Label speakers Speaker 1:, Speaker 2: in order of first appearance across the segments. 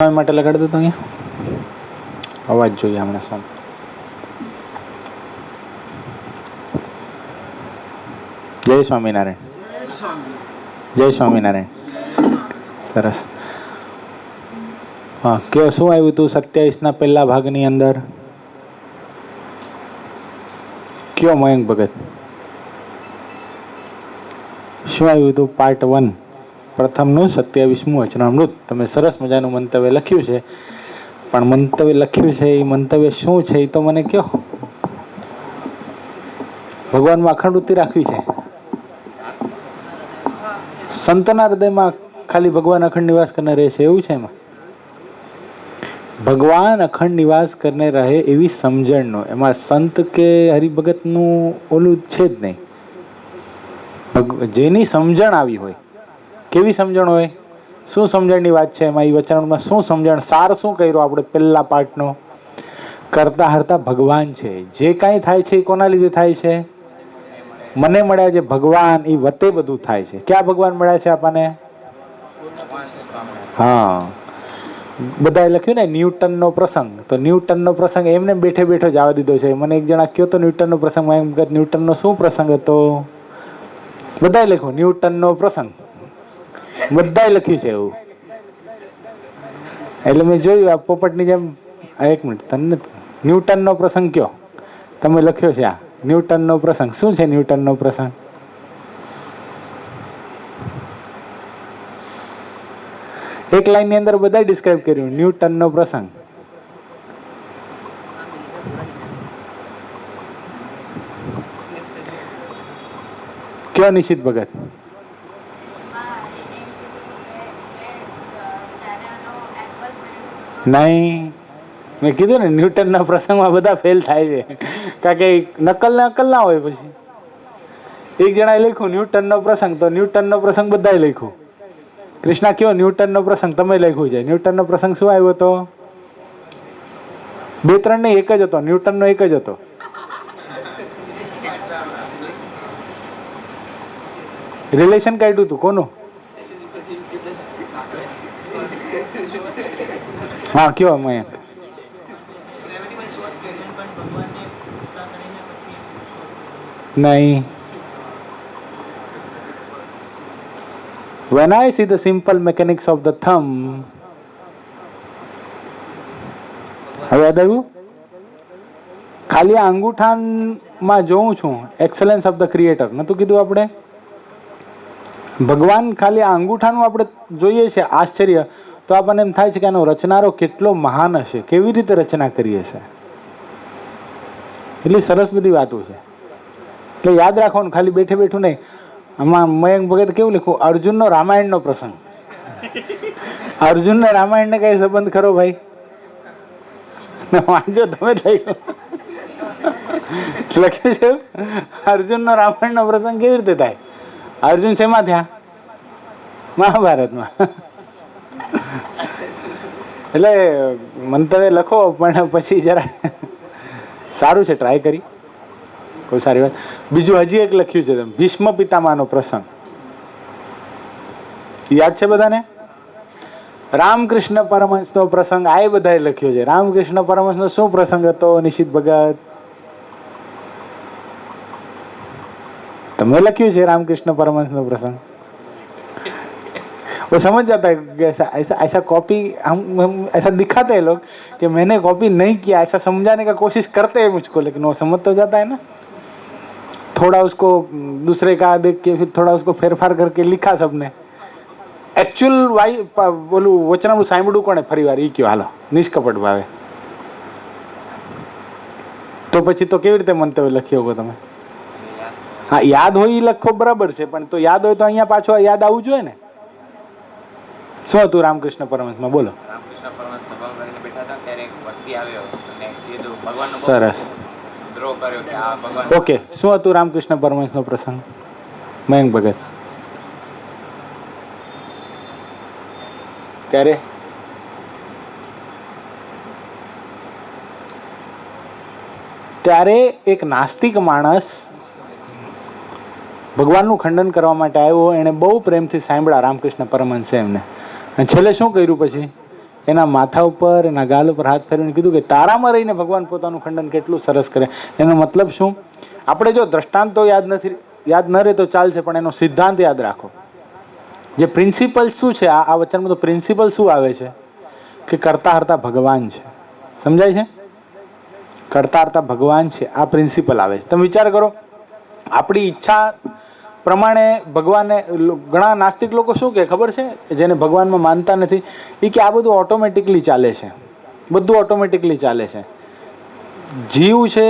Speaker 1: માટે લગાડી દો તો અહીંયા અવાજ જોઈએ હમણાં સામે. જય સ્વામિનારાયણ. જય સ્વામિનારાયણ. સરસ. હા, કયો શું આવ્યું હતું 27ના પહેલા ભાગની અંદર? કયો મયંક ભગત શું આવ્યું હતું? પાર્ટ 1 પ્રથમનું 27મું વચનામૃત. તમે સરસ મજાનું મંતવ્ય લખ્યું છે, પણ મંતવ્ય લખ્યું છે એ મંતવ્ય શું છે એ તો મને કયો. ભગવાનમાં અખંડ વૃત્તિ રાખવી છે. સંતના હૃદયમાં ખાલી ભગવાન અખંડ નિવાસ કરીને રહે છે એવું છે? એમાં ભગવાન અખંડ નિવાસ કરીને રહે એવી સમજણનો, એમાં સંત કે હરિભગતનું ઓલું છે જ નહીં. જેની સમજણ આવી હોય, કેવી સમજણ હોય, શું સમજણની વાત છે એમાં? એ વચનમાં શું સમજણ, સાર શું કર્યો આપણે પહેલા પાઠનો? કરતા હરતા ભગવાન છે. જે કાંઈ થાય છે એ કોના લીધે થાય છે? મને મળ્યા જે ભગવાન એ વતે બધું થાય છે. ક્યાં ભગવાન મળ્યા છે આપણને? હા, બધાએ લખ્યું ને ન્યૂટનનો પ્રસંગ. તો ન્યૂટનનો પ્રસંગ એમને બેઠે બેઠો જવા દીધો છે. મને એક જણા કયો તો ન્યૂટનનો પ્રસંગ, ન્યૂટનનો શું પ્રસંગ હતો? બધાએ લખ્યું ન્યૂટનનો પ્રસંગ, બધાએ લખ્યું છે એવું. એટલે મેં જોયું આ પોપટની જેમ. એક મિનિટ, તમને ન્યૂટનનો પ્રસંગ કયો તમે લખ્યો છે? આ ન્યૂટનનો પ્રસંગ શું છે? ન્યૂટનનો પ્રસંગ એક લાઈનની અંદર બધાએ ડિસ્ક્રાઇબ કર્યું. ન્યૂટનનો પ્રસંગ કયો નિશિત ભગત? નહીં, મેં કીધું ને ન્યૂટનના પ્રસંગમાં બધા ફેલ થાય છે, કારણ કે નકલ ના હોય. પછી એક જણાએ લખ્યું ન્યૂટનનો પ્રસંગ, તો ન્યૂટનનો પ્રસંગ બધાએ લખ્યું. કૃષ્ણા કયો ન્યૂટનનો પ્રસંગ તમે લખ્યું છે? ન્યૂટનનો પ્રસંગ શું આવ્યો હતો? 2-3 નહીં, એક જ હતો. ન્યૂટનનો એક જ હતો. રિલેશન કાઢ્યું હતું કોનું? હા, કયો મયંક? નહીં. When I see the simple mechanics of the thumb, હવે યાદ આવ્યું? ખાલી આ અંગૂઠામાં જોઉં છું એક્સેલન્સ ઓફ ધ ક્રિએટર. નતું કીધું આપણે? ભગવાન ખાલી આ અંગૂઠાનું આપણે જોઈએ છે આશ્ચર્ય, તો આપણને એમ થાય છે કે આનો રચનારો કેટલો મહાન હશે, કેવી રીતે રચના કરી હશે. એટલી સરસ બધી વાતો છે. એટલે યાદ રાખવાનું, ખાલી બેઠે બેઠું નહીં. આમાં મયંક ભગત કેવું લખ્યું? અર્જુનનો રામાયણનો પ્રસંગ. અર્જુનને રામાયણને કઈ સંબંધ ખરો ભાઈ? વાંચો તમે લખ્યું છે અર્જુનનો રામાયણનો પ્રસંગ કેવી રીતે થાય? અર્જુન શેમાં થયા? મહાભારતમાં. એટલે મંતવ્ય લખો, પણ પછી જરા સારું છે, ટ્રાય કરી, કોઈ સારી વાત. બીજું હજી એક લખ્યું છે ભીષ્મ પિતામહનો પ્રસંગ. યાદ છે બધાને? રામકૃષ્ણ પરમહંસનો પ્રસંગ આ બધાએ લખ્યો છે. રામકૃષ્ણ પરમહંસનો શું પ્રસંગ હતો નિશિત ભગત? તમે લખ્યું છે रामकृष्ण परमहंस नो प्रसंग? वो समझ जाता है ऐसा ऐसा कॉपी हम ऐसा दिखाते हैं लोग कि मैंने कॉपी नहीं किया, ऐसा समझाने का कोशिश करते हैं मुझको, लेकिन वो समझ तो जाता है ना. थोड़ा उसको दूसरे का देख के फिर थोड़ा उसको फेरफार करके लिखा सबने. एक्चुअल वाई बोलू वचनामृत સાંભળ્યું કોણે ફરી વાર? ઈ કયો હાલો નિષ્કપટ ભાવે. તો પછી તો કેવી રીતે મંતવ્ય લખ્યો હો તમે? હા, યાદ હોય એ લખો બરાબર છે, પણ તો યાદ હોય તો અહીંયા પાછો યાદ આવવું જોઈએ ને. શું હતું રામકૃષ્ણ પરમહંસમાં? બોલો. રામકૃષ્ણ પરમહંસ સભા કરીને બેઠા હતા, ત્યારે એક વ્યક્તિ આવ્યો અને કીધું ભગવાનનો સરસ દ્રોહ કર્યો કે આ ભગવાન. ઓકે, શું હતું રામકૃષ્ણ પરમહંસનો પ્રસંગ? મયંક ભગત ત્યારે ત્યારે એક નાસ્તિક માણસ ભગવાનનું ખંડન કરવા માટે આવ્યો. એણે બહુ પ્રેમથી સાંભળ્યા રામકૃષ્ણ પરમહંસે એમને, અને છેલ્લે શું કર્યું? પછી એના માથા ઉપર, એના ગાલ ઉપર હાથ ફેરવીને કીધું કે તારામાં રહીને ભગવાન પોતાનું ખંડન કેટલું સરસ કરે. એનો મતલબ શું? આપણે જો દ્રષ્ટાંતો યાદ ન રહે તો ચાલશે, પણ એનો સિદ્ધાંત યાદ રાખો. જે પ્રિન્સિપલ શું છે આ વચનમાં, તો પ્રિન્સિપલ શું આવે છે કે કરતા હરતા ભગવાન છે. સમજાય છે? કરતા હરતા ભગવાન છે, આ પ્રિન્સિપલ આવે છે. તમે વિચાર કરો, આપણી ઈચ્છા પ્રમાણે ભગવાનને, ઘણા નાસ્તિક લોકો શું કે ખબર છે, જેને ભગવાનમાં માનતા નથી, એ કે આ બધું ઓટોમેટિકલી ચાલે છે, બધું ઓટોમેટિકલી ચાલે છે. જીવ છે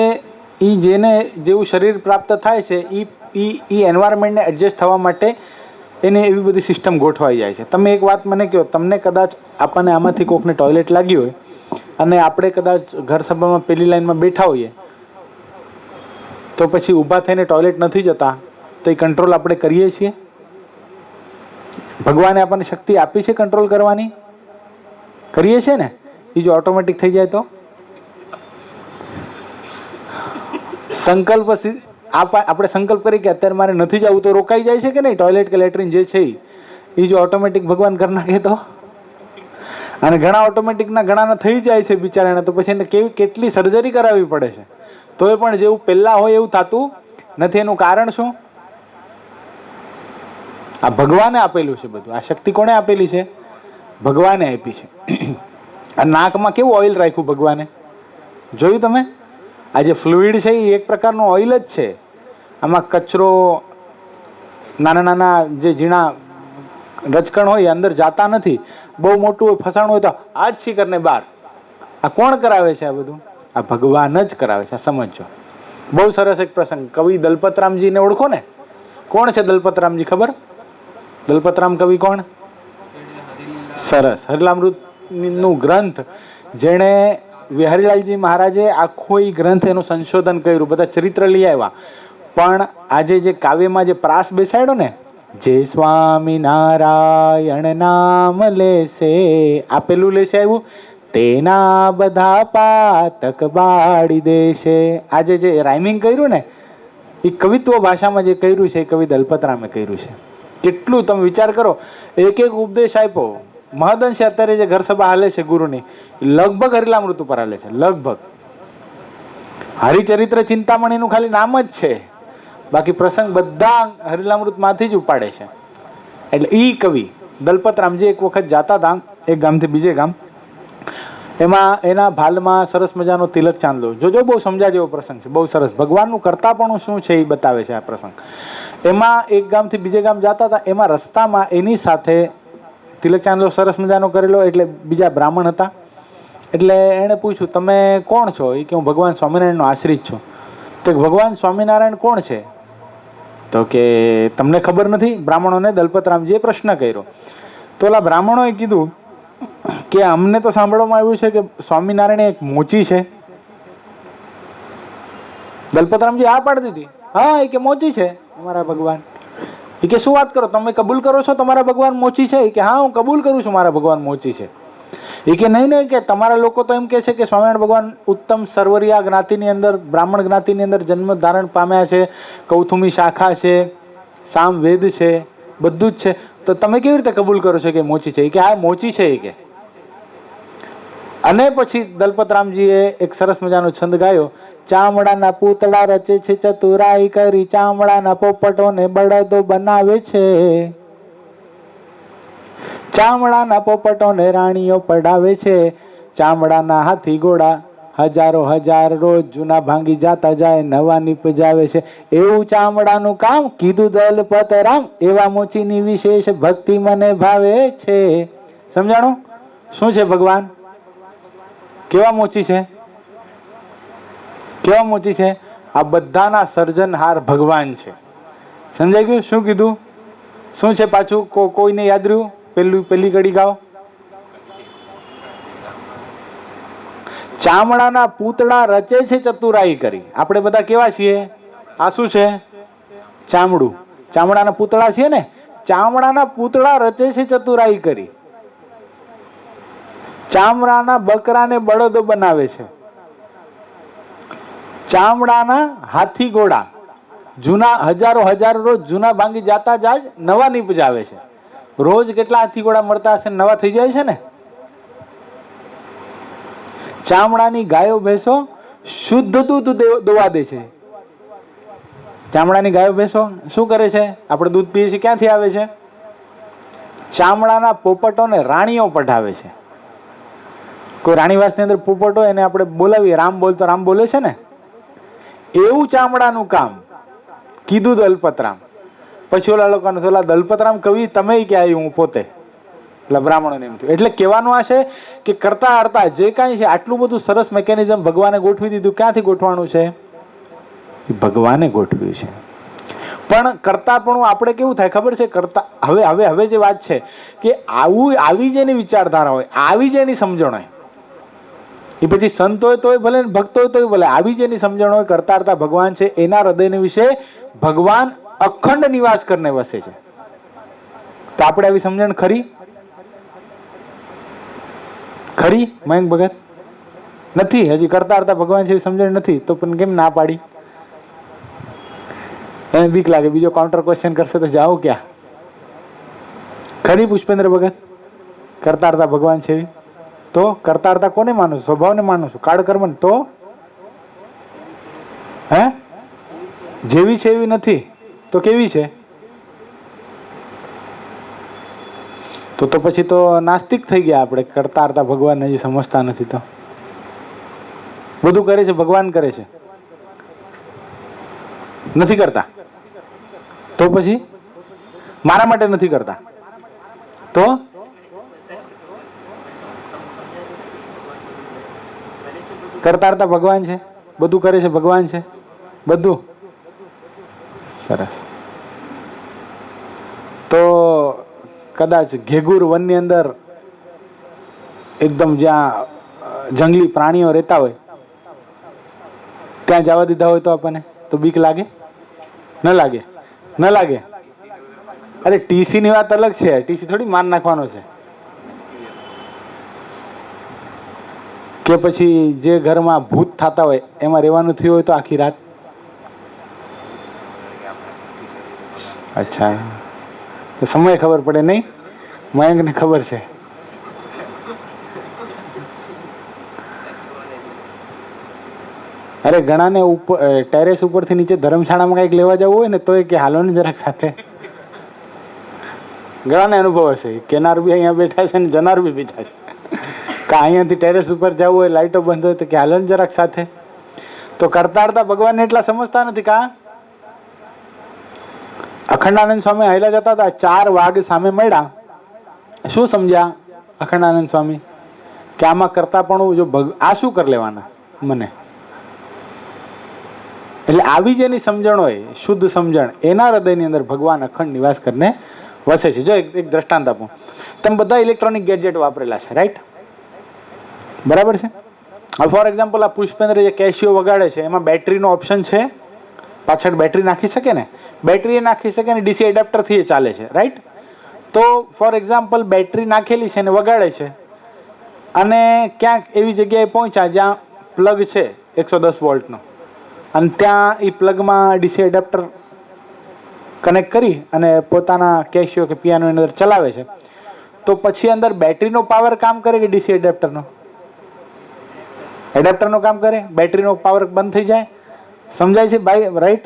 Speaker 1: એ જેને જેવું શરીર પ્રાપ્ત થાય છે એ એન્વાયરમેન્ટને એડજસ્ટ થવા માટે એને એવી બધી સિસ્ટમ ગોઠવાઈ જાય છે. તમે એક વાત મને કહો, તમને કદાચ આપણને આમાંથી કોકને ટોયલેટ લાગી હોય અને આપણે કદાચ ઘર સભામાં પેલી લાઈનમાં બેઠા હોઈએ, તો પછી ઊભા થઈને ટોયલેટ નથી જતા, તો એ કંટ્રોલ આપણે કરીએ છીએ? ભગવાને આપણને શક્તિ આપી છે કંટ્રોલ કરવાની? કરીએ છીએ ને? એ જો ઓટોમેટિક થઈ જાય તો? સંકલ્પ, આપણે સંકલ્પ કરી કે અત્યારે મારે નથી જવું, તો રોકાઈ જાય છે કે નહીં? ટોયલેટ કે લેટ્રિન જે છે એ જો ઓટોમેટિક ભગવાન કરી નાખે તો? અને ઘણા ઓટોમેટિકના ઘણાના થઈ જાય છે બિચારાને, તો પછી એને કેટલી સર્જરી કરાવવી પડે છે, તોય પણ જેવું પહેલા હોય એવું થતું નથી. એનું કારણ શું? આ ભગવાને આપેલું છે બધું. આ શક્તિ કોણે આપેલી છે? ભગવાને આપી છે. આ નાકમાં કેવું ઓઇલ રાખ્યું ભગવાને, જોયું તમે? આ જે ફ્લુઇડ છે એ એક પ્રકારનું ઓઇલ જ છે. આમાં કચરો, નાના નાના જે ઝીણા રજકણ હોય એ અંદર જાતા નથી. બહુ મોટું ફસાણું હોય તો આ જ શીકરને બહાર. આ કોણ કરાવે છે આ બધું? આ ભગવાન જ કરાવે છે. સમજો. બહુ સરસ એક પ્રસંગ. કવિ દલપતરામજીને ઓળખો ને? કોણ છે દલપતરામજી? ખબર? દલપતરામ કવિ કોણ? સરસ. હરિલામૃતનું ગ્રંથ જેણે વિહારીલાલજી મહારાજે આખો એ ગ્રંથ એનું સંશોધન કર્યું, બધા ચરિત્ર લઈ આવ્યા. પણ આજે જે કાવ્યમાં જે પ્રાસ બેસાડ્યો ને, જે સ્વામી નારાયણ નામ લેશે, આપેલું લેશે આવ્યું, તેના બધા પાતક બાળી દેશે. આજે જે રાઇમિંગ કર્યું ને, એ કવિત્વ ભાષામાં જે કર્યું છે એ કવિ દલપતરામે કર્યું છે. કેટલું તમે વિચાર કરો, એક એક ઉપદેશ આપ્યો. મહદઅંશે અત્યારે જે ઘર સભા હાલે છે ગુરુની, લગભગ હરિલામૃત ઉપર હાલે છે. લગભગ હરિચરિત્ર ચિંતામણીનું ખાલી નામ જ છે, બાકી પ્રસંગ બધા હરિલામૃત માંથી જ ઉપાડે છે. એટલે ઈ કવિ દલપતરામજી એક વખત જાતા હતા એક ગામથી બીજે ગામ. એમાં એના ભાલમાં સરસ મજાનો તિલક ચાંદલો. જોજો, બહુ સમજા જેવો પ્રસંગ છે, બહુ સરસ. ભગવાનનું કરતાપણું શું છે એ બતાવે છે આ પ્રસંગ. એમાં એક ગામથી બીજે ગામ જતા હતા, એમાં રસ્તામાં એની સાથે તિલક ચાંદલો સરસ મજાનો કરેલો, એટલે બીજા બ્રાહ્મણ હતા. એટલે એણે પૂછ્યું, તમે કોણ છો? એ કે હું ભગવાન સ્વામિનારાયણનો આશ્રિત છું. તો ભગવાન સ્વામિનારાયણ કોણ છે? તો કે તમને ખબર નથી? બ્રાહ્મણોને દલપતરામજીએ પ્રશ્ન કર્યો. તો ઓલા બ્રાહ્મણોએ કીધું કે અમને તો સાંભળવામાં આવ્યું છે કે સ્વામિનારાયણ એક મોચી છે. દલપતરામજી આ પાડી દીધી. હા, એ કે મોચી છે અમારા ભગવાન. એ કે શું વાત કરો, તમે કબૂલ કરો છો તમારા ભગવાન મોચી છે? એ કે હા, હું કબૂલ કરું છું મારા ભગવાન મોચી છે. એ કે નહીં નહીં, કે તમારા લોકો તો એમ કે છે કે સ્વામિનારાયણ ભગવાન ઉત્તમ સર્વરિયા જ્ઞાતિની અંદર, બ્રાહ્મણ જ્ઞાતિની અંદર જન્મ ધારણ પામ્યા છે, કૌથુમી શાખા છે, સામ વેદ છે, બધું જ છે. તો તમે કેવી રીતે કબૂલ કરો છો કે મોચી છે? એ કે હા, મોચી છે. એ કે, અને પછી દલપતરામજીએ એક સરસ મજાનો છંદ ગાયો. ચામડાના પૂતળા રચે છે ચતુરાઈ કરી, ચામડાના પોપટોને બળદો બનાવે છે, ચામડાના પોપટોને રાણીઓ પડાવે છે, ચામડાના હાથી ઘોડા હજારો હજાર રોજ જૂના ભાંગી જાતા જાય, નવા નીપજાવે છે. એવું ચામડાનું કામ કીધું દલપતરામ, એવા મોચીની વિશેષ ભક્તિ મને ભાવે છે. સમજાણું? શું છે ભગવાન? કેવા મોચી છે? કેવા મોચી છે? આ બધાના સર્જનહાર ભગવાન છે. સમજાઈ ગયું? શું કીધું? શું છે પાછું? કોઈને યાદ રહ્યું? પેલી કડી ગાઓ. ચામડાના પૂતળા રચે છે ચતુરાઈ કરી. આપણે બધા કેવા છીએ? આ શું છે? ચામડું. ચામડાના પૂતળા છીએ ને? ચામડાના પૂતળા રચે છે ચતુરાઈ કરી, ચામડાના બકરાને બળદો બનાવે છે, ચામડાના હાથી ઘોડા જૂના હજારો રોજ જૂના ભાંગી જાતા જાય, નવા નીપજાવે છે. રોજ કેટલા હાથી ઘોડા મળતા હશે, નવા થઈ જાય છે ને? ચામડાની ગાયો ભેંસો શુદ્ધ દૂધ દોવા દે છે. ચામડાની ગાયો ભેંસો શું કરે છે? આપણે દૂધ પીએ છીએ, ક્યાંથી આવે છે? ચામડાના પોપટોને રાણીઓ પઢાવે છે. કોઈ રાણીવાસની અંદર પોપટ હોય એને આપણે બોલાવીએ, રામ બોલ તો રામ બોલે છે ને. એવું ચામડાનું કામ કીધું દલપતરામ. પછી ઓલા લોકોને ઓલા દલપતરામ કવિ તમે ક્યાં આવ્યું? હું પોતે. એટલે બ્રાહ્મણોને એમ થયું. એટલે કહેવાનું આ છે કે કરતા હરતા જે કાંઈ છે આટલું બધું સરસ મેકેનિઝમ ભગવાને ગોઠવી દીધું. ક્યાંથી ગોઠવાનું છે? ભગવાને ગોઠવ્યું છે. પણ કરતા પણ આપણે કેવું થાય ખબર છે? કરતા હવે જે વાત છે કે આવી જેની વિચારધારા હોય, આવી જેની સમજણ હોય, એ પછી સંત હોય તોય ભલે, ભક્ત હોય તોય ભલે, આવી જેની સમજણ હોય કરતા હરતા ભગવાન છે, એના હૃદયને વિશે ભગવાન અખંડ નિવાસ કરીને વસે છે. તો આપણે આવી સમજણ ખરી મયંક ભગત? નથી. હજી કરતા હરતા ભગવાન છે એવી સમજણ નથી. તો પણ કેમ ના પાડી? એને બીક લાગે બીજો કાઉન્ટર ક્વેશ્ચન કરશે તો જાઓ ક્યાં? ખરી પુષ્પેન્દ્ર ભગત? કરતા હરતા ભગવાન છે એવી? તો કરતા હરતા કોને માનું છું? સ્વભાવને માનું છું? કાળ કર્મ? તો હે જેવી છે એવી નથી તો કેવી છે? તો પછી તો નાસ્તિક થઈ ગયા આપણે. કરતા હરતા ભગવાન હજી સમજતા નથી. તો બધું કરે છે ભગવાન કરે છે, નથી કરતા. તો પછી મારા માટે નથી કરતા. તો કરતા હરતા ભગવાન છે, બધું કરે છે ભગવાન છે, બધું સરસ. તો કદાચ ઘેઘુર વનની અંદર એકદમ જ્યાં જંગલી પ્રાણીઓ રહેતા હોય ત્યાં જવા દીધા હોય તો આપણને તો બીક લાગે? ન લાગે? ન લાગે? અરે ટીસી ની વાત અલગ છે. ટીસી થોડી માર નાખવાનો છે. કે પછી જે ઘરમાં ભૂત થતા હોય એમાં રહેવાનું થયું હોય તો આખી રાત? અચ્છા, તો સમય ખબર પડે નહીં? મયંકને ખબર છે. અરે ઘણાને ઉપર ટેરેસ ઉપરથી નીચે ધર્મશાળામાં કંઈક લેવા જવું હોય ને તો એ કે હાલો ને જરાક સાથે. ઘણાને અનુભવ હશે. કેનાર બી અહીંયા બેઠા છે ને જનાર બી બેઠા છે. કે અહીંયાથી ટેરેસ ઉપર જવું હોય, લાઇટો બંધ હોય તો કે હાલો ને જરાક સાથે. તો કરતા હરતા ભગવાનને એટલા સમજતા નથી. કા અખંડાનંદ સ્વામી હાલ્યા જતા હતા, 4 વાઘ સામે મળ્યા. શું સમજ્યા અખંડાનંદ સ્વામી? કે આમાં કરતા પણ જો આ શું કરી લેવાના મને? એટલે આવી જેની સમજણ હોય, શુદ્ધ સમજણ, એના હૃદયની અંદર ભગવાન અખંડ નિવાસ કરીને વસે છે. જો એક દ્રષ્ટાંત આપું. તમે બધા ઇલેક્ટ્રોનિક ગેજેટ વાપરેલા છે, રાઈટ? બરાબર છે. હવે ફોર એક્ઝામ્પલ આ પુષ્પેન્દ્ર જે કેશિયો વગાડે છે એમાં બેટરીનો ઓપ્શન છે? પાછળ બેટરી નાખી શકે ને? બેટરી નાખી શકે ને ડીસી એડેપ્ટરથી એ ચાલે છે, રાઈટ? તો ફોર એક્ઝામ્પલ બેટરી નાખેલી છે ને વગાડે છે અને ક્યાંક એવી જગ્યાએ પહોંચ્યા જ્યાં પ્લગ છે 110 વોલ્ટનો અને ત્યાં એ પ્લગમાં ડીસી એડેપ્ટર કનેક્ટ કરી અને પોતાના કેશિયો કે પિયાનો અંદર ચલાવે છે. તો પછી અંદર બેટરીનો પાવર કામ કરે કે ડીસી એડેપ્ટરનો? એડેપ્ટરનો કામ કરે. બેટરીનો પાવર બંધ થઈ જાય. સમજાય છે ભાઈ? રાઈટ?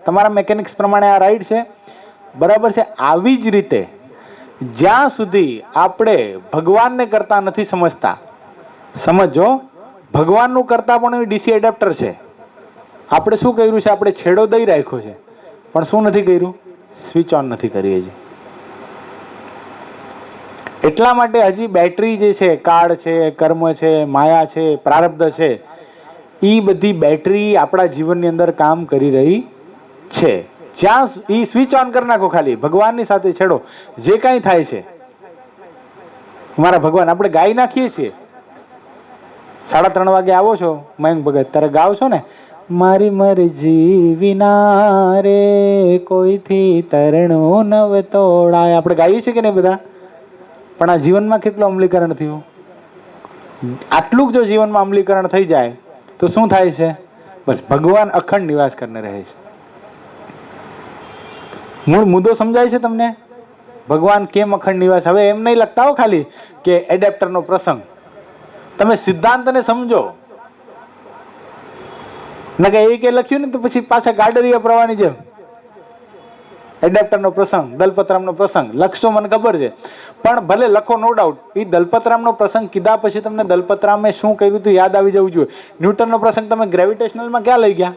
Speaker 1: તમારા મેકેનિક્સ પ્રમાણે આ રાઈટ છે? બરાબર છે. આવી જ રીતે જ્યાં સુધી આપણે ભગવાનને કરતા નથી સમજતા, સમજો ભગવાનનું કરતા પણ ડીસી એડેપ્ટર છે. આપણે શું કર્યું છે? આપણે છેડો દઈ રાખ્યો છે પણ શું નથી કર્યું? સ્વિચ ઓન નથી કરી હજી. એટલા માટે હજી બેટરી જે છે, કાળ છે, કર્મ છે, માયા છે, પ્રારબ્ધ છે, એ બધી બેટરી આપણા જીવનની અંદર કામ કરી રહી છે. જ્યાં એ સ્વિચ ઓન કરી નાખો, ખાલી ભગવાનની સાથે છેડો, જે કાંઈ થાય છે. મારા ભગવાન આપણે ગાઈ નાખીએ છીએ. 3:30 વાગે આવો છો મયંક ભગત, ત્યારે ગાવ છો ને, મારી મરજી વિના રે કોઈથી તરણું નવ તોડાય. આપણે ગાઈએ છીએ કે નહીં બધા? પણ આ જીવનમાં કેટલું અમલીકરણ થયું? આટલું જો જીવનમાં અમલીકરણ થઈ જાય તો શું થાય છે? બસ ભગવાન અખંડ નિવાસ કરીને રહે છે. મૂળ મુદ્દો સમજાય છે તમને? ભગવાન કેમ અખંડ નિવાસ? હવે એમ નહીં લખતા હો ખાલી કે એડેપ્ટરનો પ્રસંગ. તમે સિદ્ધાંતને સમજો. ન કે એ કે લખ્યું ને તો પછી પાછા ગાડરિયા પ્રવાહની જેમ એડેપ્ટરનો પ્રસંગ, દલપતરામનો પ્રસંગ લખશો મને ખબર છે, પણ ભલે લખો નો ડાઉટ, એ દલપતરામનો પ્રસંગ કીધા પછી તમને દલપતરામે શું કર્યું હતું યાદ આવી જવું જોઈએ. ન્યૂટનનો પ્રસંગ તમે ગ્રેવિટેશનલમાં ક્યાં લઈ ગયા?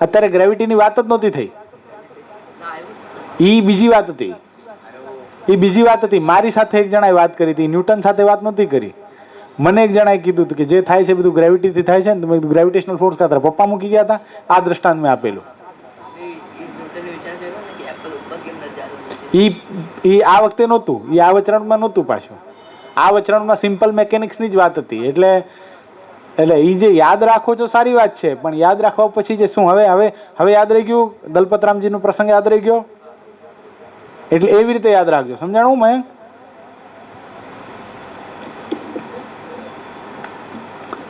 Speaker 1: અત્યારે ગ્રેવિટીની વાત જ નહોતી થઈ. એ બીજી વાત હતી, એ બીજી વાત હતી. મારી સાથે એક જણાએ વાત કરી હતી, ન્યૂટન સાથે વાત નહોતી કરી. મને એક જણાએ કીધું હતું કે જે થાય છે બધું ગ્રેવિટીથી થાય છે ને, તમે ગ્રેવિટેશનલ ફોર્સ ખાતર પપ્પા મૂકી ગયા હતા. આ દ્રષ્ટાંત મેં આપેલું. ઈ આ વખતે નહોતું, ઈ આ વચરાણમાં નહોતું પાછું. આ વચરાણમાં સિમ્પલ મેકેનિક્સની જ વાત હતી. એટલે ઈ જે યાદ રાખો છો સારી વાત છે, પણ યાદ રાખવા પછી જે શું હવે યાદ રહી ગયું? દલપતરામજીનો પ્રસંગ યાદ રહી ગયો? એટલે એવી રીતે યાદ રાખજો. સમજાણું? મેં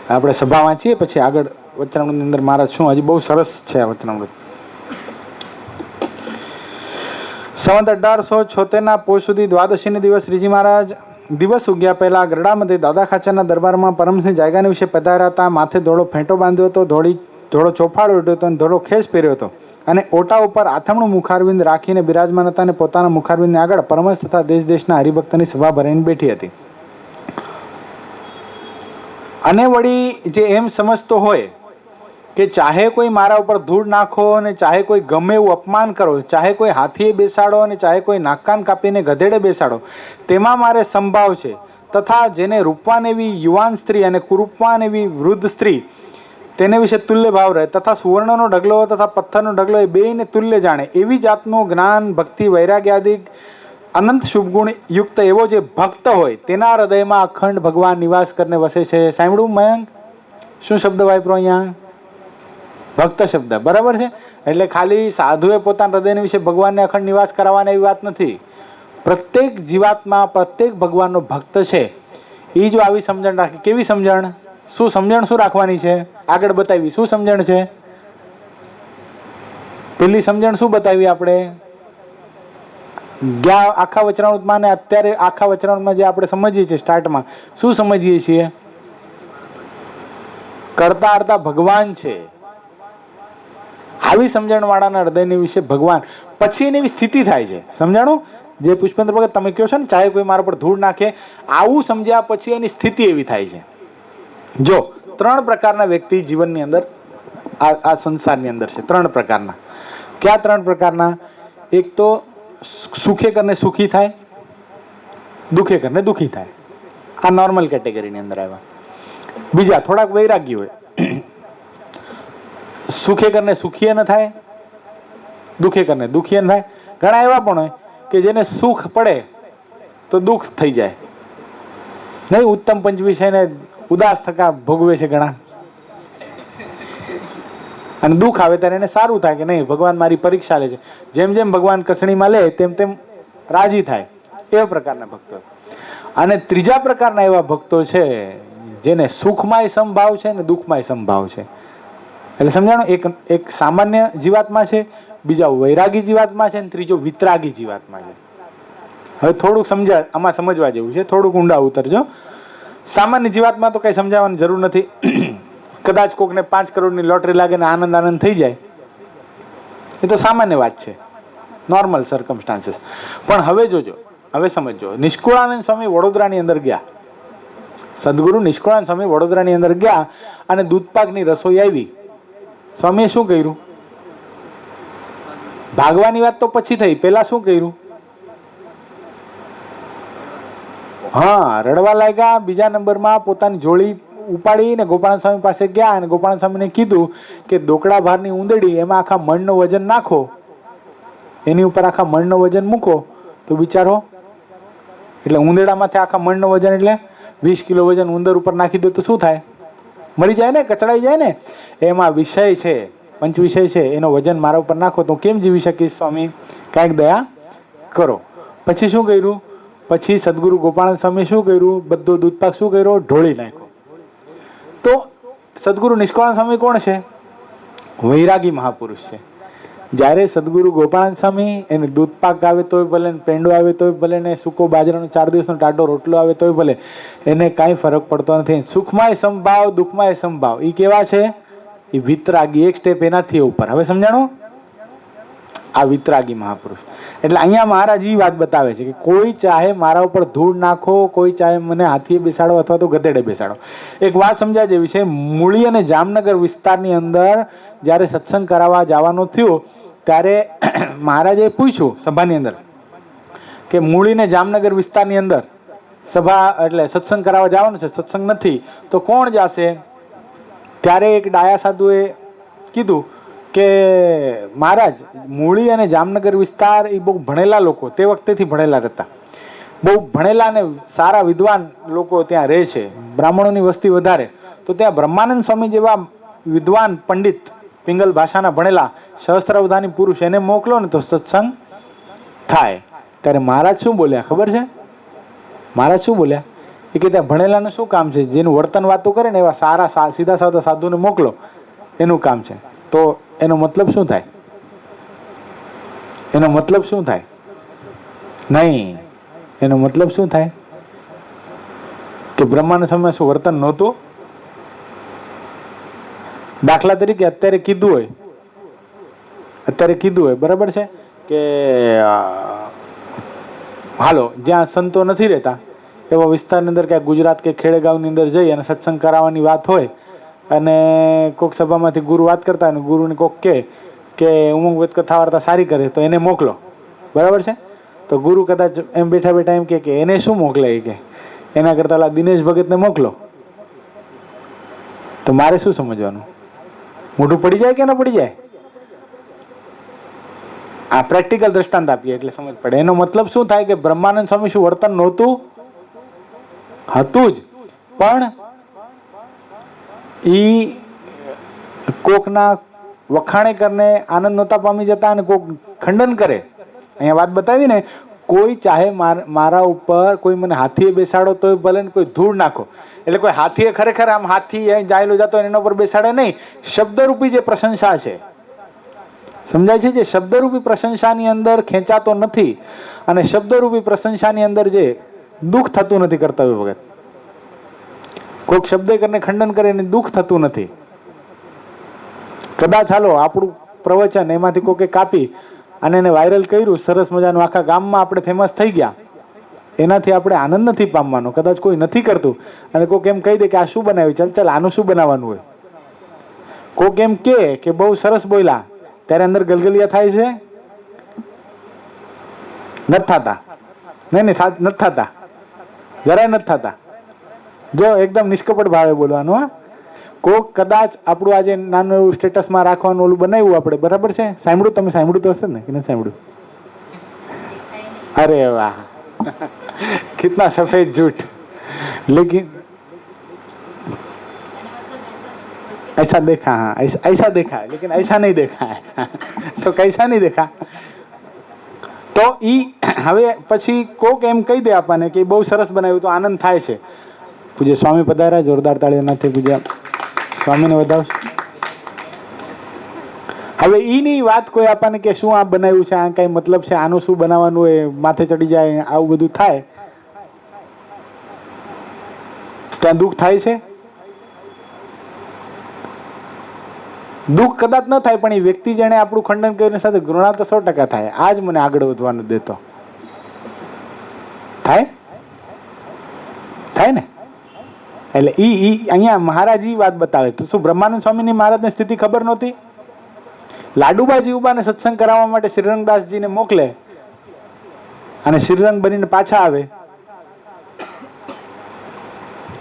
Speaker 1: આપણે સભા વાંચીએ પછી આગળ વચનામૃતની અંદર મહારાજ શું, હજી બહુ સરસ છે આ વચનામૃત. સંવત 1876 પોષ સુધી દ્વાદશીને દિવસ શ્રીજી મહારાજ દિવસ ઉગ્યા પહેલા ગરડામાંથી દાદા ખાચરના દરબારમાં પરમસિંહ જાયગાની વિશે પધાર્યા હતા. માથે ધોળો ફેંટો બાંધ્યો હતો, ધોળો ચોફાડ ઓઢ્યો હતો અને ધોળો ખેસ પહેર્યો હતો, અને ઓટા ઉપર આથમણું મુખારવિંદ રાખીને બિરાજમાન હતા, અને પોતાના મુખારવિંદની આગળ પરમહંસ તથા દેશ દેશના હરિભક્તની સભા ભરીને બેઠી હતી. અને વળી જે એમ સમજતો હોય કે ચાહે કોઈ મારા ઉપર ધૂળ નાખો અને ચાહે કોઈ ગમે એવું અપમાન કરો, ચાહે કોઈ હાથીએ બેસાડો અને ચાહે કોઈ નાકકાન કાપીને ગધેડે બેસાડો, તેમાં મારે સંભાવ છે, તથા જેને રૂપવાન એવી યુવાન સ્ત્રી અને કુરૂપવાન એવી વૃદ્ધ સ્ત્રી તેને વિશે તુલ્ય ભાવ રહે, તથા સુવર્ણનો ઢગલો તથા પથ્થરનો ઢગલો એ બેયને તુલ્ય જાણે, એવી જાતનું જ્ઞાન ભક્તિ વૈરાગ્યાદિક અનંત શુભગુણ યુક્ત એવો જે ભક્ત હોય તેના હૃદયમાં અખંડ ભગવાન નિવાસ કરીને વસે છે. સાંભળ્યું મયંક? શું શબ્દ વાપરો અહીંયા? ભક્ત શબ્દ. બરાબર છે. એટલે ખાલી સાધુએ પોતાના હૃદય વિશે ભગવાનને અખંડ નિવાસ કરાવવાની એવી વાત નથી. પ્રત્યેક જીવાત્મા પ્રત્યેક ભગવાનનો ભક્ત છે. એ જો આવી સમજણ રાખે, કેવી સમજણ? શું સમજણ શું રાખવાની છે? આગળ બતાવી. શું સમજણ છે? પેલી સમજણ શું બતાવી આપણે? ગયા આખા વચનામૃતમાં ને અત્યારે આખા વચનામૃતમાં જે આપણે સમજીએ છીએ સ્ટાર્ટમાં, શું સમજીએ છીએ? કરતા હરતા ભગવાન છે. આવી સમજણ વાળાના હૃદયની વિશે ભગવાન, પછી એની સ્થિતિ થાય છે. સમજાણું? જે પુષ્પેન્દ્ર ભગત તમે કહો છો ને, ચાહે કોઈ મારા પર ધૂળ નાખે, આવું સમજ્યા પછી એની સ્થિતિ એવી થાય છે. જો 3 પ્રકારના વ્યક્તિ જીવનની અંદર આ સંસારની અંદર છે. 3 પ્રકારના. કયા 3 પ્રકારના? એક તો સુખે કરીને સુખી થાય, દુખે કરીને દુખી થાય. આ નોર્મલ કેટેગરીની અંદર આવ્યા. બીજા થોડાક વૈરાગી હોય, સુખે કરીને સુખી ન થાય, દુખે કરીને દુખી ન થાય. ઘણા એવા પણ હોય કે જેને સુખ પડે તો દુઃખ થઈ જાય. નહીં, ઉત્તમ પંચમી છે ને ઉદાસ થકા ભોગવે છે ઘણા, અને દુઃખ આવે ત્યારે એને સારું થાય કે નહીં ભગવાન મારી પરીક્ષા લે છે. જેમ જેમ ભગવાન કસણીમાં લે તેમ તેમ રાજી થાય. એવા પ્રકારના ભક્તો. અને ત્રીજા પ્રકારના એવા ભક્તો છે જેને સુખમાંય સમભાવ છે ને દુઃખમાંય સમભાવ છે. એટલે સમજાણું? એક સામાન્ય જીવાત્મા છે, બીજા વૈરાગી જીવાત્મા છે, અને ત્રીજો વિતરાગી જીવાત્મા છે. હવે થોડુંક આમાં સમજવા જેવું છે, થોડુંક ઊંડા ઉતરજો. સામાન્ય જીવાત્મા તો કઈ સમજાવવાની જરૂર નથી. કદાચ કોકને 5 કરોડની લોટરી લાગે ને આનંદ થઈ જાય, એ તો સામાન્ય વાત છે, નોર્મલ સર્કમસ્ટાન્સીસ. પણ હવે જોજો, હવે સમજો. નિષ્કુળાનંદ સ્વામી વડોદરાની અંદર ગયા, સદગુરુ નિષ્કુળાનંદ સ્વામી વડોદરાની અંદર ગયા અને દૂધપાકની રસોઈ આવી. સ્વામીએ શું કર્યું? ભાગવાની વાત તો પછી થઈ, પેલા શું કર્યું? હા, રડવા લાગ્યા. બીજા નંબરમાં પોતાની જોડી ઉપાડીને ગોપાલ સ્વામી પાસે ગયા અને ગોપાલ સ્વામીને કીધું કે દોકડા ભારની ઉંદરડી, એમાં આખા મણનું વજન નાખો, એની ઉપર આખા મણનું વજન મૂકો તો વિચારો, એટલે ઉંદરડામાંથી આખા મણનું વજન એટલે 20 કિલો વજન ઉંદર ઉપર નાખી દો તો શું થાય? મરી જાય ને, કચડાઈ જાય ને. એમાં વિષય છે, પંચ વિષય છે, એનો વજન મારા ઉપર નાખો તો કેમ જીવી શકીશ સ્વામી? કાંઈક દયા કરો. પછી શું કર્યું? પછી સદગુરુ ગોપાલ સ્વામી શું કર્યું? બધો દૂધપાક શું કર્યો? ઢોળી નાખ્યો. તો સદગુરુ નિષ્કુળાનંદ સ્વામી કોણ છે? વૈરાગી મહાપુરુષ છે. જ્યારે સદગુરુ ગોપાલ સ્વામી એને દૂધ પાક આવે તોય ભલે, પેંડો આવે તોય ભલે, ને સૂકો બાજરાનો 4 દિવસનો ટાઢો રોટલો આવે તોય ભલે, એને કાંઈ ફરક પડતો નથી. સુખમાંય સંભાવ, દુઃખમાંય સંભાવ. એ કેવા છે? એ વિતરાગી. એક સ્ટેપ એનાથી ઉપર. હવે સમજાણું? આ વિતરાગી મહાપુરુષ. એટલે અહીંયા મહારાજ એ વાત બતાવે છે કે કોઈ ચાહે મારા ઉપર ધૂળ નાખો, કોઈ ચાહે મને હાથીએ બેસાડો અથવા તો ગધેડે બેસાડો. એક વાત સમજાય જેવી છે. મૂળી અને જામનગર વિસ્તારની અંદર જ્યારે સત્સંગ કરાવવા જવાનું થયું ત્યારે મહારાજે પૂછ્યું સભાની અંદર કે મૂળી ને જામનગર વિસ્તારની અંદર સભા એટલે સત્સંગ કરાવવા જવાનું છે, સત્સંગ નથી તો કોણ જશે? ત્યારે એક ડાયા સાધુએ કીધું કે મહારાજ, મૂળી અને જામનગર વિસ્તાર એ બહુ ભણેલા લોકો, તે વખતેથી ભણેલા હતા, બહુ ભણેલા અને સારા વિદ્વાન લોકો ત્યાં રહે છે, બ્રાહ્મણોની વસ્તી વધારે, તો ત્યાં બ્રહ્માનંદ સ્વામી જેવા વિદ્વાન પંડિત, પિંગલ ભાષાના ભણેલા સહસ્ત્રાવધાની પુરુષ, એને મોકલો ને તો સત્સંગ થાય. ત્યારે મહારાજ શું બોલ્યા ખબર છે? મહારાજ શું બોલ્યા? એ કે ત્યાં ભણેલાનું શું કામ છે? જેનું વર્તન વાતો કરે ને એવા સારા સીધા સાધા સાધુને મોકલો, એનું કામ છે. તો એનો મતલબ શું થાય? એનો મતલબ શું થાય? નહીં, એનો મતલબ શું થાય? કે બ્રહ્માના સમયમાં શું વર્તન નહોતું? દાખલા તરીકે અત્યારે કીધું હોય બરાબર છે કે હાલો જ્યાં સંતો નથી રહેતા એવા વિસ્તારની અંદર ક્યાંક ગુજરાત કે ખેડેગાંવની અંદર જઈ અને સત્સંગ કરાવવાની વાત હોય અને કોઈક સભામાંથી ગુરુ વાત કરતા હોય, ગુરુને કોઈક કે ઉમંગ વેદ કથા વાર્તા સારી કરે તો એને મોકલો, બરાબર છે? તો ગુરુ કદાચ એમ બેઠા બેઠા એમ કે એને શું મોકલે, કે એના કરતા દિનેશ ભગતને મોકલો. તો મારે શું સમજવાનું? મોઢું પડી જાય કે ન પડી જાય? આ પ્રેક્ટિકલ દ્રષ્ટાંત આપીએ એટલે સમજ પડે. એનો મતલબ શું થાય કે બ્રહ્માનંદ સ્વામી શું વર્તન નહોતું? હતું જ, પણ ઈ કોકના વખાણે કરીને આનંદ નહોતા પામી જતા અને કોક ખંડન કરે. અહીંયા વાત બતાવી ને, કોઈ ચાહે મારા ઉપર, કોઈ મને હાથીએ બેસાડો તો ભલે, કોઈ ધૂળ નાખો, એટલે કોઈ હાથીએ ખરેખર આમ હાથી જાયેલો જતો એના ઉપર બેસાડે નહીં. શબ્દરૂપી જે પ્રશંસા છે, સમજાય છે? જે શબ્દરૂપી પ્રશંસાની અંદર ખેંચાતો નથી અને શબ્દરૂપી પ્રશંસાની અંદર જે દુઃખ થતું નથી કર્તવ્ય વગર, કોઈક શબ્દ કરીને ખંડન કરે એને દુઃખ થતું નથી. કદાચ હાલો આપણું પ્રવચન એમાંથી કોકે કાપી અને એને વાયરલ કર્યું, સરસ મજાનું આખા ગામમાં આપણે ફેમસ થઈ ગયા, એનાથી આપણે આનંદ નથી પામવાનો. કદાચ કોઈ નથી કરતું અને કોઈક એમ કહી દે કે આ શું બનાવ્યું, ચાલ આનું શું બનાવવાનું હોય. કોઈક એમ કે બહુ સરસ બોલ્યા, ત્યારે અંદર ગલગલિયા થાય છે? નથી થતા? નહીં નથી થતા, જરાય નથી થતા. જો એકદમ નિષ્કપટ ભાવે બોલવાનું. હા, કોક કદાચ આપણું આજે નાનું એવું સ્ટેટસમાં રાખવાનું ઓલું બનાવ્યું આપણે, બરાબર છે? સાંભળ્યું? તમે સાંભળ્યું તો હશે ને, કે નથી સાંભળ્યું? અરે વાહ, કિतना सफेद झूठ, लेकिन ऐसा देखा, हाँ ऐसा देखा है, लेकिन ऐसा नहीं देखा है. तो कैसा नहीं देखा? તો ઈ હવે પછી કોક એમ કહી દે આપણને કે બહુ સરસ બનાવ્યું, તો આનંદ થાય છે. પૂજ્ય સ્વામી પધાર્યા, જોરદાર તાળીઓનાથી પૂજ્ય સ્વામીને વધાવશો. હવે ઈની વાત કોઈ આપણને કે શું આ બનાવ્યું છે, આ કઈ મતલબ છે, આનું શું બનાવવાનું હોય, માથે ચડી જાય, આવું બધું થાય, ત્યાં દુઃખ થાય છે? દુઃખ કદાચ ન થાય, પણ એ વ્યક્તિ જેને આપણું ખંડન કરીને સાથે ઘૃણા તો 100% થાય. આજ મને આગળ વધવાનું દેતો થાય ને. એટલે ઈ અહીંયા મહારાજ ઈ વાત બતાવે. તો શું બ્રહ્માનંદ સ્વામીની મહારાજની સ્થિતિ ખબર નહોતી? લાડુબાજી ઉબાને સત્સંગ કરાવવા માટે શ્રીરંગદાસજીને મોકલે અને શ્રીરંગ બનીને પાછા આવે,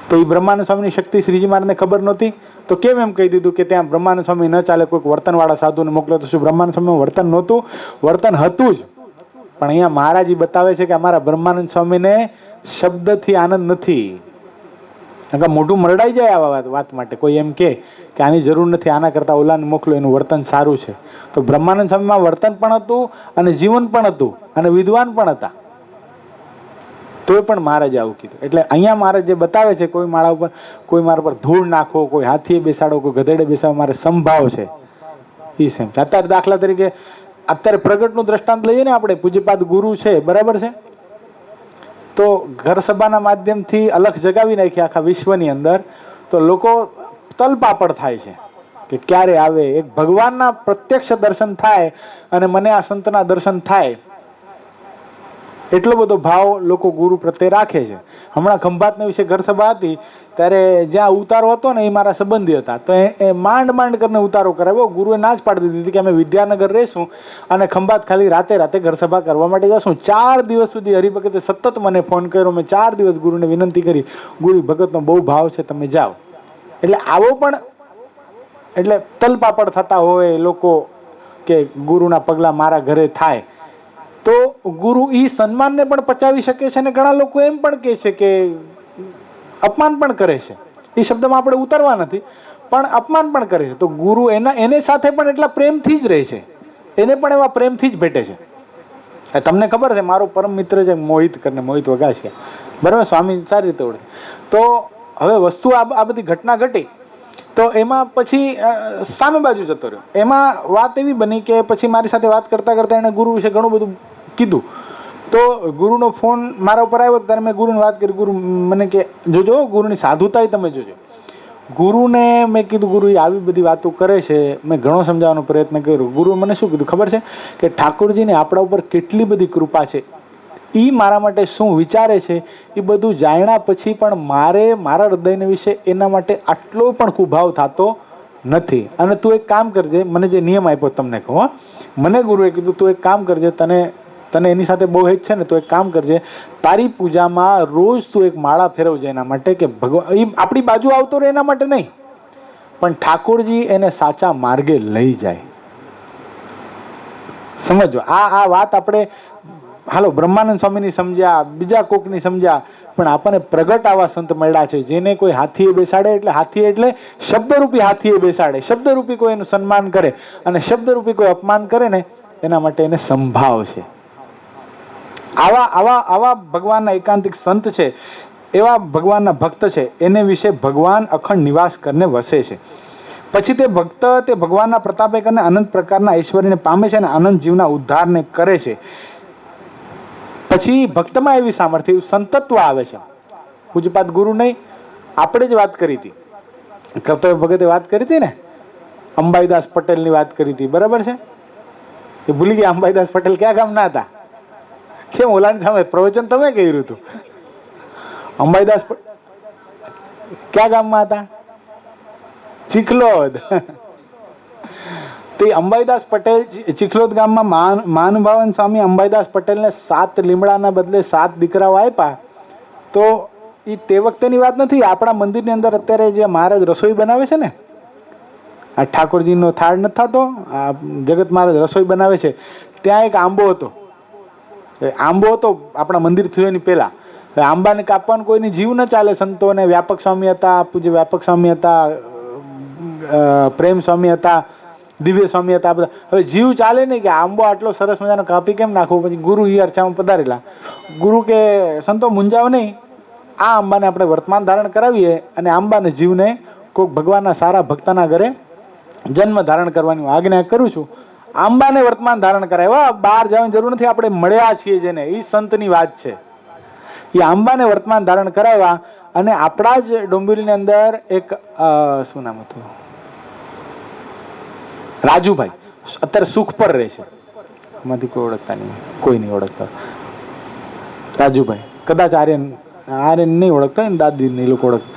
Speaker 1: તો એ બ્રહ્માનંદ સ્વામીની શક્તિ શ્રીજી મહારાજને ખબર નહોતી? તો કેમ એમ કહી દીધું કે ત્યાં બ્રહ્માનંદ સ્વામી ન ચાલે, કોઈક વર્તનવાળા સાધુને મોકલે? તો શું બ્રહ્માનંદ સ્વામી વર્તન નહોતું? વર્તન હતું જ, પણ અહીંયા મહારાજ બતાવે છે કે અમારા બ્રહ્માનંદ સ્વામીને શબ્દથી આનંદ નથી. મોઢું મરડાઈ જાય આવા વાત માટે. કોઈ એમ કે આની જરૂર નથી, આના કરતા ઓલાને મોકલો, એનું વર્તન સારું છે. તો બ્રહ્માનંદ સ્વામીમાં વર્તન પણ હતું અને જીવન પણ હતું અને વિદ્વાન પણ હતા, તો પણ મહારાજે આવું કીધું. એટલે અહીંયા મહારાજ જે બતાવે છે, કોઈ મારા ઉપર ધૂળ નાખો, કોઈ હાથીએ બેસાડો, કોઈ ગધેડે બેસાડો, મારે સંભાવ છે. એ સેમ. અત્યારે દાખલા તરીકે અત્યારે પ્રગટનું દ્રષ્ટાંત લઈએ ને આપણે, પૂજ્યપાદ ગુરુ છે, બરાબર છે, તો ઘર સભાના માધ્યમથી અલખ જગાવી નાખી આખા વિશ્વની અંદર, તો લોકો તલપાપડ થાય છે કે ક્યારે આવે એક ભગવાનના પ્રત્યક્ષ દર્શન થાય અને મને આ સંતના દર્શન થાય, એટલો બધો ભાવ લોકો ગુરુ પ્રત્યે રાખે છે. હમણાં ખંભાતના વિશે ઘર સભા હતી ત્યારે જ્યાં ઉતારો હતો ને એ મારા સંબંધી હતા, તો એ માંડ કરીને ઉતારો કરાવ્યો. ગુરુએ ના જ પાડી દીધી કે અમે વિદ્યાનગર રહીશું અને ખંભાત ખાલી રાતે ઘર સભા કરવા માટે જશું. 4 દિવસ સુધી હરિભગતે સતત મને ફોન કર્યો. મેં 4 દિવસ ગુરુને વિનંતી કરી, ગુરુ ભગતનો બહુ ભાવ છે, તમે જાઓ. એટલે આવો પણ એટલે તલપાપડ થતા હોય લોકો કે ગુરુના પગલા મારા ઘરે થાય, તો ગુરુ ઈ સન્માનને પણ પચાવી શકે છે. અને ઘણા લોકો એમ પણ કહે છે કે અપમાન પણ કરે છે, એ શબ્દમાં આપણે ઉતરવા નથી, પણ અપમાન પણ કરે છે. તો ગુરુ એને સાથે પણ એટલા પ્રેમથી જ રહે છે, એને પણ એવા પ્રેમથી જ ભેટે છે. તમને ખબર છે, મારો પરમ મિત્ર છે મોહિત વગાસિયા, બરાબર, સ્વામી સારી રીતે ઓળખે. તો હવે વસ્તુ આ બધી ઘટના ઘટી, તો એમાં પછી સામે બાજુ જતો રહ્યો. એમાં વાત એવી બની કે પછી મારી સાથે વાત કરતા એને ગુરુ વિશે ઘણું બધું કીધું. તો ગુરુનો ફોન મારા ઉપર આવ્યો ત્યારે મેં ગુરુને વાત કરી. ગુરુ મને કે જોજો ગુરુની સાધુતાય તમે જોજો. ગુરુને મેં કીધું, ગુરુ આવી બધી વાતો કરે છે, મેં ઘણો સમજાવવાનો પ્રયત્ન કર્યો. ગુરુએ મને શું કીધું ખબર છે કે ઠાકોરજીને આપણા ઉપર કેટલી બધી કૃપા છે, એ મારા માટે શું વિચારે છે એ બધું જાણ્યા પછી પણ મારા હૃદયને વિશે એના માટે આટલો પણ કુભાવ થતો નથી. અને તું એક કામ કરજે, મને જે નિયમ આપ્યો તમને કહું, મને ગુરુએ કીધું તું એક કામ કરજે, તને એની સાથે બહુ હેત છે ને, તો એક કામ કરજે, તારી પૂજામાં રોજ તું એક માળા ફેરવજે એના માટે કે ભગવાન એ આપણી બાજુ આવતો રહે એના માટે નહીં, પણ ઠાકોરજી એને સાચા માર્ગે લઈ જાય. સમજો આ વાત આપણે હાલો બ્રહ્માનંદ સ્વામીની સમજ્યા, બીજા કોકની સમજ્યા, પણ આપણને પ્રગટ આવા સંત મળ્યા છે જેને કોઈ હાથીએ બેસાડે, એટલે હાથીએ એટલે શબ્દરૂપી હાથીએ બેસાડે, શબ્દરૂપી કોઈ એનું સન્માન કરે અને શબ્દરૂપી કોઈ અપમાન કરે ને એના માટે એને સંભાવ છે. આવા ભગવાનના એકાંતિક સંત છે, એવા ભગવાનના ભક્ત છે, એને વિશે ભગવાન અખંડ નિવાસ કરીને વસે છે. પછી તે ભક્ત તે ભગવાનના પ્રતાપે કરીને અનંત પ્રકારના ઐશ્વર્યને પામે છે અને અનંત જીવના ઉદ્ધારને કરે છે. પછી ભક્તમાં એવી સામર્થ્ય, એવું સંતત્વ આવે છે. પૂજ્યપાદ ગુરુ નહીં, આપણે જ વાત કરી હતી, કર્તવ્ય ભગતે વાત કરી હતી ને, અંબાઈદાસ પટેલની વાત કરી હતી, બરાબર છે? એ ભૂલી ગયા અંબાઈદાસ પટેલ ક્યાં ગામના હતા? કેમ ઓલાની સામે પ્રવચન તમે કર્યું હતું? અંબાઈદાસ ક્યાં ગામમાં હતા? ચિખલોદ. તે અંબાઈદાસ પટેલ ચિખલોદ ગામમાં મહાનુભાવન સ્વામી અંબાઈદાસ પટેલને 7 લીમડાના બદલે 7 દીકરાઓ આપ્યા. તો એ તે વખતેની વાત નથી, આપણા મંદિરની અંદર અત્યારે જે મહારાજ રસોઈ બનાવે છે ને, આ ઠાકોરજીનો થાળ નથી થતો, આ જગત મહારાજ રસોઈ બનાવે છે, ત્યાં એક આંબો હતો. આપણા મંદિર થયું એની પહેલા. આંબાને કાપવાનું કોઈની જીવ ન ચાલે. સંતોને વ્યાપક સ્વામી હતા, પૂજ્ય વ્યાપક સ્વામી હતા, પ્રેમ સ્વામી હતા, દિવ્ય સ્વામી હતા, બધા. હવે જીવ ચાલે નહીં કે આંબો આટલો સરસ મજાનો કાપી કેમ નાખવો. પછી ગુરુ એ અર્ચામાં પધારેલા. ગુરુ કે સંતો મૂંઝાવ નહીં, આ આંબાને આપણે વર્તમાન ધારણ કરાવીએ અને આંબાને જીવને કોઈક ભગવાનના સારા ભક્તના ઘરે જન્મ ધારણ કરવાની આજ્ઞા કરું છું. આંબાને વર્તમાન ધારણ કરાવ્યા, બહાર જવાની જરૂર નથી, આપણે મળ્યા છીએ જેને, એ સંતની વાત છે. એ આંબાને વર્તમાન ધારણ કરાવ્યા અને આપણા જ ડોંબિવલીની અંદર એક શું નામ હતું, રાજુભાઈ, અત્યારે સુખ પર રહે છે, એમાંથી કોઈ ઓળખતા નહીં, કોઈ નહીં ઓળખતા. રાજુભાઈ કદાચ આર્યન નહીં ઓળખતા, દાદી નહીં લોકો ઓળખતા.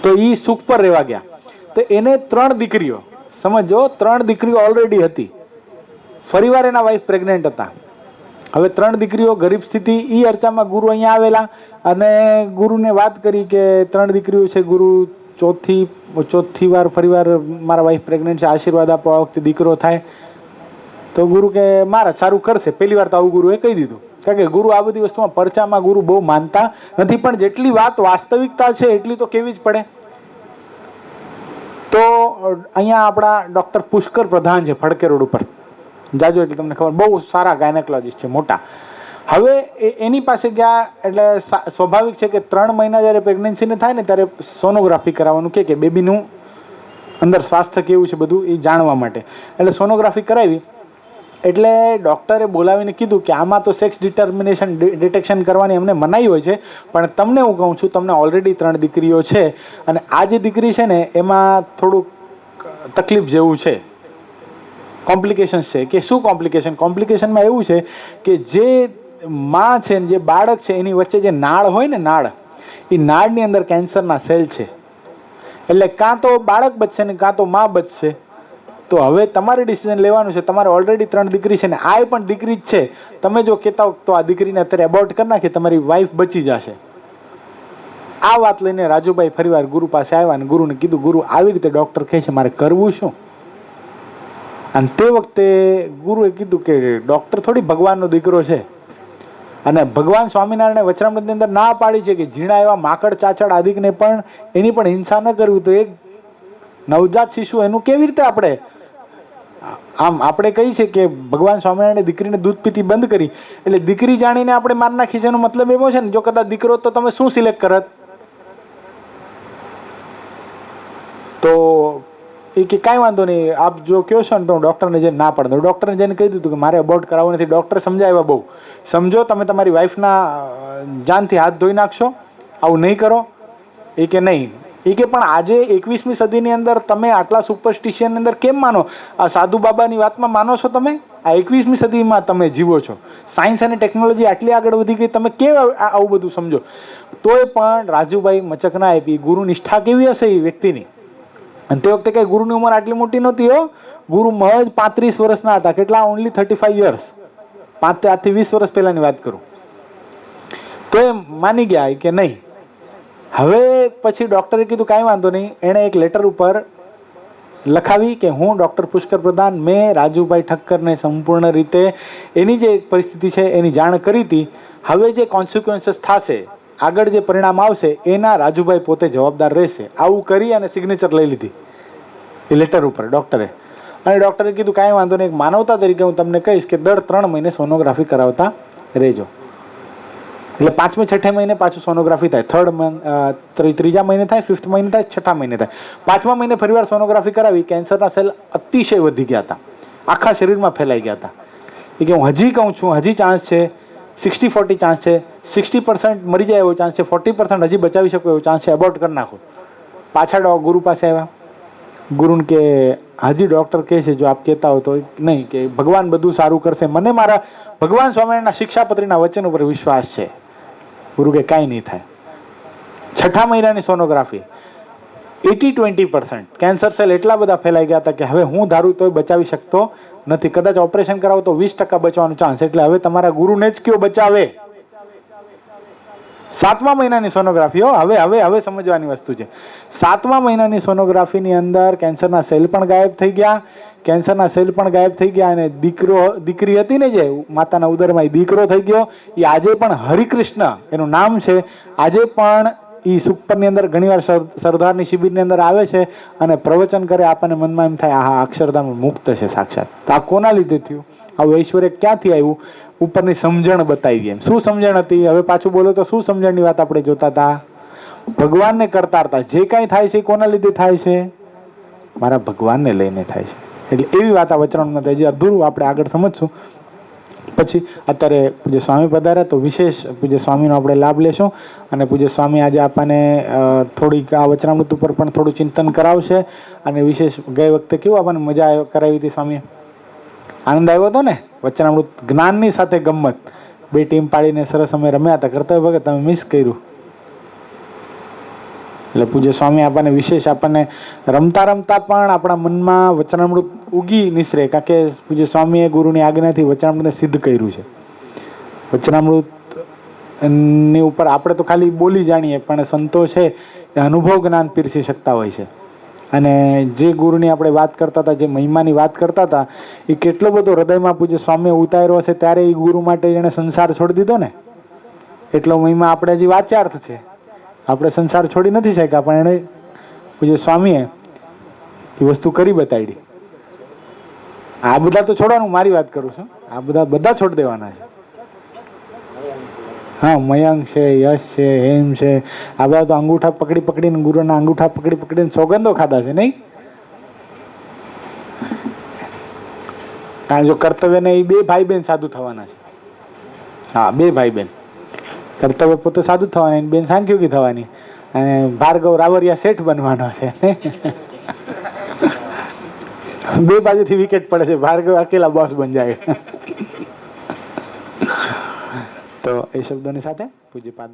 Speaker 1: તો એ સુખ પર રહેવા ગયા. તો એને 3 દીકરીઓ, સમજો 3 દીકરીઓ ઓલરેડી હતી. ફરીવાર એના વાઈફ પ્રેગ્નેન્ટ હતા. હવે 3 દીકરીઓ, ગરીબ સ્થિતિ. એ અર્ચામાં ગુરુ અહીંયા આવેલા અને ગુરુને વાત કરી કે 3 દીકરીઓ છે, ગુરુ ચોથી વાર ફરીવાર મારા વાઈફ પ્રેગ્નેન્ટ છે, આશીર્વાદ આપો, આ વખતે દીકરો થાય. તો ગુરુ કે મારા સારું કરશે. પહેલી વાર તો આવું ગુરુએ કહી દીધું, કારણ કે ગુરુ આ બધી વસ્તુમાં પરચામાં ગુરુ બહુ માનતા નથી, પણ જેટલી વાત વાસ્તવિકતા છે એટલી તો કેવી જ પડે. તો અહીંયા આપણા ડૉક્ટર પુષ્કર પ્રધાન છે, ફડકે રોડ ઉપર, જાજો એટલે તમને ખબર, બહુ સારા ગાયનેકોલોજીસ્ટ છે, મોટા. હવે એની પાસે ગયા એટલે સ્વાભાવિક છે કે 3 મહિના જ્યારે પ્રેગ્નન્સીને થાય ને ત્યારે સોનોગ્રાફી કરાવવાનું કે બેબીનું અંદર સ્વાસ્થ્ય કેવું છે બધું એ જાણવા માટે. એટલે સોનોગ્રાફી કરાવી એટલે ડૉક્ટરે બોલાવીને કીધું કે આમાં તો સેક્સ ડિટેક્શન કરવાની અમને મનાઈ હોય છે, પણ તમને હું કહું છું, તમને ઓલરેડી 3 દીકરીઓ છે અને આ જે દીકરી છે ને એમાં થોડુંક તકલીફ જેવું છે, કોમ્પ્લિકેશન્સ છે. કે શું કોમ્પ્લિકેશનમાં એવું છે કે જે માં છે ને જે બાળક છે એની વચ્ચે જે નાળ હોય ને, નાળ, એ નાળની અંદર કેન્સરના સેલ છે. એટલે કાં તો બાળક બચશે ને કાં તો માં બચશે. તો હવે તમારે ડિસિઝન લેવાનું છે. તમારે ઓલરેડી 3 દીકરી છે ને આ પણ દીકરી જ છે. તમે જો કહેતા હો તો આ દીકરીને અત્યારે એબોર્ટ કરી નાખી, તમારી વાઈફ બચી જશે. આ વાત લઈને રાજુભાઈ ફરીવાર ગુરુ પાસે આવ્યા અને ગુરુને કીધું, ગુરુ આવી રીતે ડૉક્ટર કહે છે, મારે કરવું શું? અને તે વખતે ગુરુએ કીધું કે ડૉક્ટર થોડી ભગવાનનો દીકરો છે, અને ભગવાન સ્વામિનારાયણે વચનામૃતની અંદર ના પાડી છે કે ઝીણા એવા માકડ ચાચડ આદિકને પણ એની પણ હિંસા ન કરવી. તો એક નવજાત શિશુ એનું કેવી રીતે આપણે કહી છે કે ભગવાન સ્વામિનારાયણે દીકરીને દૂધ પીતી બંધ કરી, એટલે દીકરી જાણીને આપણે માર નાખી છે એનો મતલબ એવો છે ને, જો કદાચ દીકરો તો તમે શું સિલેક્ટ કરત? તો એ કે કાંઈ વાંધો નહીં, આપ જો કહો છો ને તો હું ડૉક્ટરને જઈને ના પાડ દઉં. ડૉક્ટરને જઈને કહી દીધું કે મારે અબોર્ટ કરાવવું નથી. ડૉક્ટર સમજાવ્યા બહુ, સમજો, તમે તમારી વાઈફના જાનથી હાથ ધોઈ નાખશો, આવું નહીં કરો. એ કે નહીં. એ કે પણ આજે 21મી સદીની અંદર તમે આટલા સુપરસ્ટિશિયનની અંદર કેમ માનો? આ સાધુ બાબાની વાતમાં માનો છો તમે? આ 21મી સદીમાં તમે જીવો છો, સાયન્સ અને ટેકનોલોજી આટલી આગળ વધી ગઈ, તમે કેમ આવું બધું સમજો? તોય પણ રાજુભાઈ મચક ના આપી. ગુરુ નિષ્ઠા કેવી હશે એ વ્યક્તિની? અને તે વખતે કઈ ગુરુની ઉંમર આટલી મોટી નહોતી હો. ગુરુ મહજ 35 વર્ષના હતા. કેટલા? Only 35 years. 5 થી 20 વર્ષ પહેલાની વાત કરું. તો એ માની ગયા કે નહીં. હવે પછી ડૉક્ટરે કીધું કાંઈ વાંધો નહીં. એણે એક લેટર ઉપર લખાવી કે હું ડૉક્ટર પુષ્કર પ્રધાન, મેં રાજુભાઈ ઠક્કરને સંપૂર્ણ રીતે એની જે પરિસ્થિતિ છે એની જાણ કરી હતી. હવે જે કોન્સિક્વન્સીસ થશે, આગળ જે પરિણામ આવશે એના રાજુભાઈ પોતે જવાબદાર રહેશે. આવું કરી અને સિગ્નેચર લઈ લીધી એ લેટર ઉપર ડૉક્ટરે. અને ડૉક્ટરે કીધું કાંઈ વાંધો નહીં, એક માનવતા તરીકે હું તમને કહીશ કે દર 3 મહિને સોનોગ્રાફી કરાવતા રહેજો. એટલે 5મે 6ઠે મહિને પાછું સોનોગ્રાફી થાય. ત્રીજા મહિને થાય, 5th મહિને થાય, 6ઠા મહિને થાય. 5મા મહિને ફરીવાર સોનોગ્રાફી કરાવી. કેન્સરના સેલ અતિશય વધી ગયા હતા, આખા શરીરમાં ફેલાઈ ગયા હતા. એ કે હું હજી કહું છું, હજી ચાન્સ છે, 60-40 ચાન્સ છે. 60% મરી જાય એવો ચાન્સ છે, 40% હજી બચાવી શકો એવો ચાન્સ છે, એબોર્ટ કરી નાખો. પાછા ગુરુ પાસે આવ્યા. ગુરુને કે હજી ડૉક્ટર કહે છે જો આપ કહેતા હો તો નહીં, કે ભગવાન બધું સારું કરશે, મને મારા ભગવાન સ્વામિનારાયણના શિક્ષાપત્રીના વચન ઉપર વિશ્વાસ છે. ગુરુ કે કાંઈ નહીં થાય. 6ઠા મહિનાની સોનોગ્રાફી, 80-20% કેન્સર સેલ એટલા બધા ફેલાઈ ગયા હતા કે હવે હું ધારું તોય બચાવી શકતો નથી. કદાચ ઓપરેશન કરાવો તો 20% બચવાનો ચાન્સ. એટલે હવે તમારા ગુરુને જ કયો બચાવે. 7મા મહિનાની સોનોગ્રાફી. હવે સમજવાની વસ્તુ છે. 7મા મહિનાની સોનોગ્રાફીની અંદર કેન્સરના સેલ પણ ગાયબ થઈ ગયા. કેન્સરના સેલ પણ ગાયબ થઈ ગયા અને દીકરી હતી ને જે માતાના ઉદરમાં, એ દીકરો થઈ ગયો. એ આજે પણ હરિકૃષ્ણ એનું નામ છે. આજે પણ એ સુપરની અંદર ઘણીવાર સરદારની શિબિરની અંદર આવે છે અને પ્રવચન કરે. આપણને મનમાં એમ થાય આ અક્ષરધામ મુક્ત છે સાક્ષાત. તો આ કોના લીધે થયું? આવું ઐશ્વર્ય ક્યાંથી આવ્યું? ઉપરની સમજણ બતાવી. એમ શું સમજણ હતી? હવે પાછું બોલો તો શું સમજણની વાત આપણે જોતા હતા? ભગવાનને કરતા હતા. જે કાંઈ થાય છે એ કોના લીધે થાય છે? મારા ભગવાનને લઈને થાય છે. એટલે એવી વાત આ વચનામૃતમાં થાય છે. અધૂરું આપણે આગળ સમજશું. પછી અત્યારે પૂજ્ય સ્વામી પધાર્યા તો વિશેષ પૂજ્ય સ્વામીનો આપણે લાભ લેશું. અને પૂજ્ય સ્વામી આજે આપણને થોડીક આ વચનામૃત ઉપર પણ થોડું ચિંતન કરાવશે. અને વિશેષ ગઈ વખતે કેવું આપણને મજા કરાવી હતી સ્વામીએ? આનંદ આવ્યો હતો ને? વચનામૃત જ્ઞાનની સાથે ગમ્મત, 2 ટીમ પાડીને સરસ અમે રમ્યા હતા. કર્તવ્ય ભગત તમે મિસ કર્યું. એટલે પૂજ્ય સ્વામી આપણને વિશેષ આપણને રમતા રમતા પણ આપણા મનમાં વચનામૃત ઉગી નિસરે. કારણ કે પૂજ્ય સ્વામીએ ગુરુની આજ્ઞાથી વચનામૃતને સિદ્ધ કર્યું છે. વચનામૃત ની ઉપર આપણે તો ખાલી બોલી જાણીએ, પણ સંતો છે એ અનુભવ જ્ઞાન પીરસી શકતા હોય છે. અને જે ગુરુની આપણે વાત કરતા હતા, જે મહિમાની વાત કરતા હતા, એ કેટલો બધો હૃદયમાં પૂજ્ય સ્વામીએ ઉતાર્યો હશે. ત્યારે એ ગુરુ માટે એણે સંસાર છોડી દીધો ને. એટલો મહિમા આપણે હજી વાચ્યાર્થ છે. આપણે સંસાર છોડી નથી શક્યા, પણ એણે પૂજ્ય સ્વામીએ એ વસ્તુ કરી બતાવી. આ બધા તો છોડવાનું, મારી વાત કરું છું. આ બધા છોડી દેવાના છે. હા, મયંક છે, યશ છે, હેમ છે, આ બધા તો અંગૂઠા પકડીને ગુરુના અંગૂઠા પકડીને સોગંદો ખાધા છે નહીં? કારણ જો કર્તવ્ય ને એ બે ભાઈ બહેન સાધુ થવાના છે. હા, બે ભાઈ બહેન. કર્તવ્ય પોતે સાધુ થવાની, બેન સાંખ્યોગી થવાની, અને ભાર્ગવ રાવરિયા શેઠ બનવાનો છે. બે બાજુથી વિકેટ પડે છે, ભાર્ગવ અકેલા બોસ બન જાય. તો એ શબ્દોની સાથે પૂજ્યપાદ